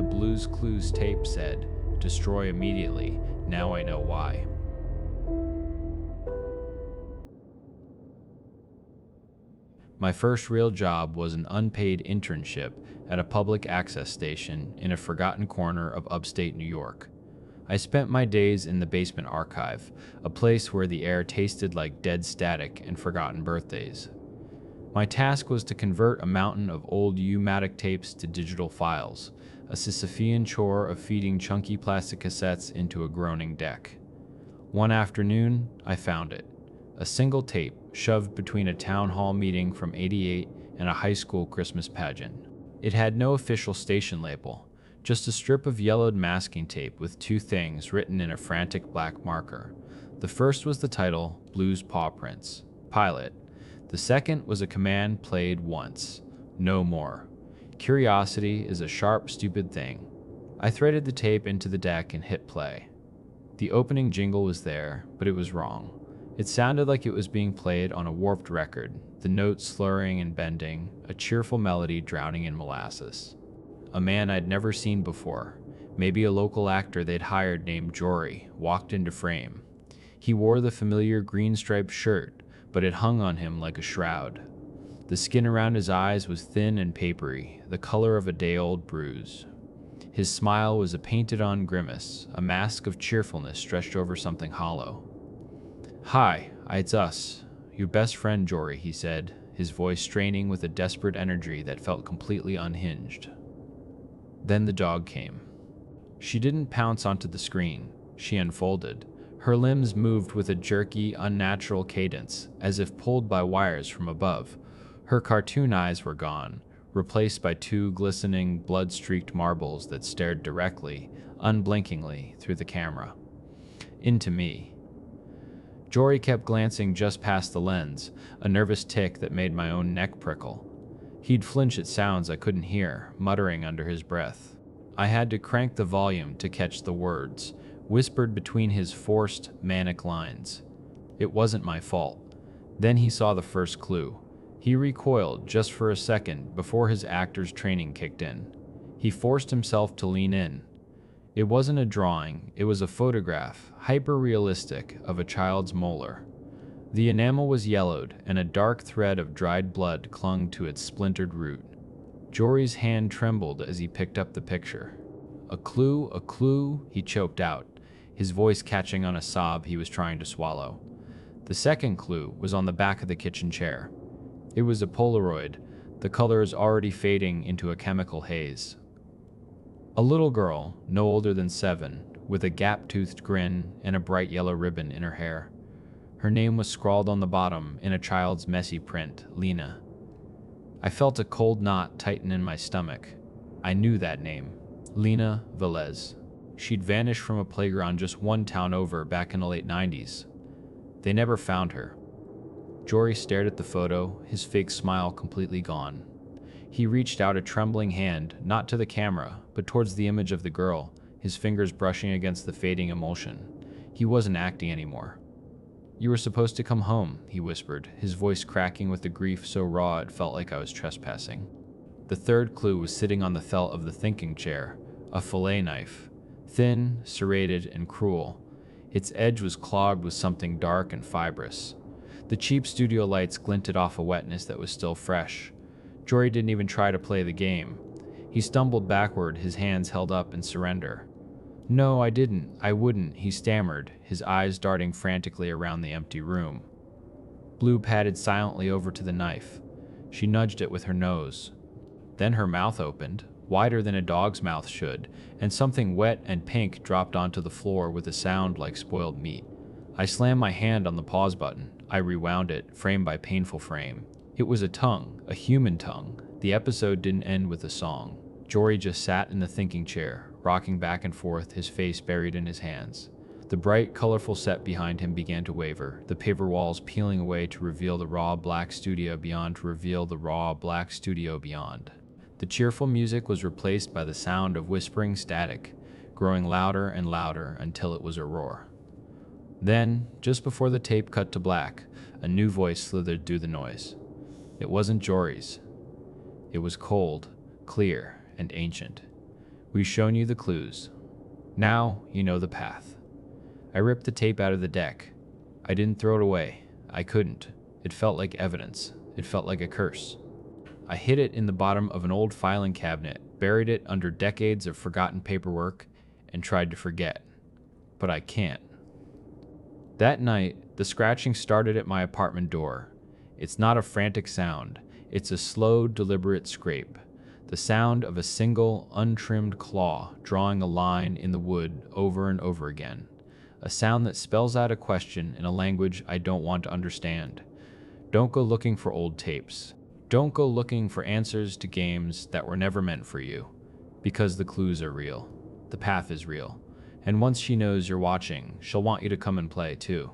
The Blues Clues tape said, "Destroy immediately. Now I know why." My first real job was an unpaid internship at a public access station in a forgotten corner of upstate New York. I spent my days in the basement archive, a place where the air tasted like dead static and forgotten birthdays. My task was to convert a mountain of old U-matic tapes to digital files, a Sisyphean chore of feeding chunky plastic cassettes into a groaning deck. One afternoon, I found it. A single tape shoved between a town hall meeting from '88 and a high school Christmas pageant. It had no official station label, just a strip of yellowed masking tape with two things written in a frantic black marker. The first was the title, Blues Paw Prints, Pilot. The second was a command played once, no more. Curiosity is a sharp, stupid thing. I threaded the tape into the deck and hit play. The opening jingle was there, but it was wrong. It sounded like it was being played on a warped record, the notes slurring and bending, a cheerful melody drowning in molasses. A man I'd never seen before, maybe a local actor they'd hired named Jory, walked into frame. He wore the familiar green-striped shirt, but it hung on him like a shroud. The skin around his eyes was thin and papery, the color of a day-old bruise. His smile was a painted-on grimace, a mask of cheerfulness stretched over something hollow. "Hi, it's us. Your best friend, Jory," he said, his voice straining with a desperate energy that felt completely unhinged. Then the dog came. She didn't pounce onto the screen. She unfolded. Her limbs moved with a jerky, unnatural cadence, as if pulled by wires from above. Her cartoon eyes were gone, replaced by two glistening, blood-streaked marbles that stared directly, unblinkingly, through the camera. Into me. Jory kept glancing just past the lens, a nervous tic that made my own neck prickle. He'd flinch at sounds I couldn't hear, muttering under his breath. I had to crank the volume to catch the words, whispered between his forced, manic lines. It wasn't my fault. Then he saw the first clue. He recoiled just for a second before his actor's training kicked in. He forced himself to lean in. It wasn't a drawing, it was a photograph, hyper-realistic, of a child's molar. The enamel was yellowed, and a dark thread of dried blood clung to its splintered root. Jory's hand trembled as he picked up the picture. A clue, he choked out, his voice catching on a sob he was trying to swallow. The second clue was on the back of the kitchen chair. It was a Polaroid, the colors already fading into a chemical haze. A little girl, no older than 7, with a gap-toothed grin and a bright yellow ribbon in her hair. Her name was scrawled on the bottom in a child's messy print, Lena. I felt a cold knot tighten in my stomach. I knew that name, Lena Velez. She'd vanished from a playground just one town over back in the late 90s. They never found her. Jory stared at the photo, his fake smile completely gone. He reached out a trembling hand, not to the camera, but towards the image of the girl, his fingers brushing against the fading emulsion. He wasn't acting anymore. "You were supposed to come home," he whispered, his voice cracking with a grief so raw it felt like I was trespassing. The third clue was sitting on the felt of the thinking chair, a fillet knife, thin, serrated, and cruel. Its edge was clogged with something dark and fibrous. The cheap studio lights glinted off a wetness that was still fresh. Jory didn't even try to play the game. He stumbled backward, his hands held up in surrender. "No, I wouldn't," he stammered, his eyes darting frantically around the empty room. Blue padded silently over to the knife. She nudged it with her nose. Then her mouth opened, wider than a dog's mouth should, and something wet and pink dropped onto the floor with a sound like spoiled meat. I slammed my hand on the pause button. I rewound it, frame by painful frame. It was a tongue, a human tongue. The episode didn't end with a song. Jory just sat in the thinking chair, rocking back and forth, his face buried in his hands. The bright, colorful set behind him began to waver, the paper walls peeling away to reveal the raw black studio beyond, The cheerful music was replaced by the sound of whispering static, growing louder and louder until it was a roar. Then, just before the tape cut to black, a new voice slithered through the noise. It wasn't Jory's. It was cold, clear, and ancient. We've shown you the clues. Now you know the path. I ripped the tape out of the deck. I didn't throw it away. I couldn't. It felt like evidence. It felt like a curse. I hid it in the bottom of an old filing cabinet, buried it under decades of forgotten paperwork, and tried to forget. But I can't. That night, the scratching started at my apartment door. It's not a frantic sound. It's a slow, deliberate scrape. The sound of a single, untrimmed claw drawing a line in the wood over and over again. A sound that spells out a question in a language I don't want to understand. Don't go looking for old tapes. Don't go looking for answers to games that were never meant for you. Because the clues are real. The path is real. And once she knows you're watching, she'll want you to come and play too.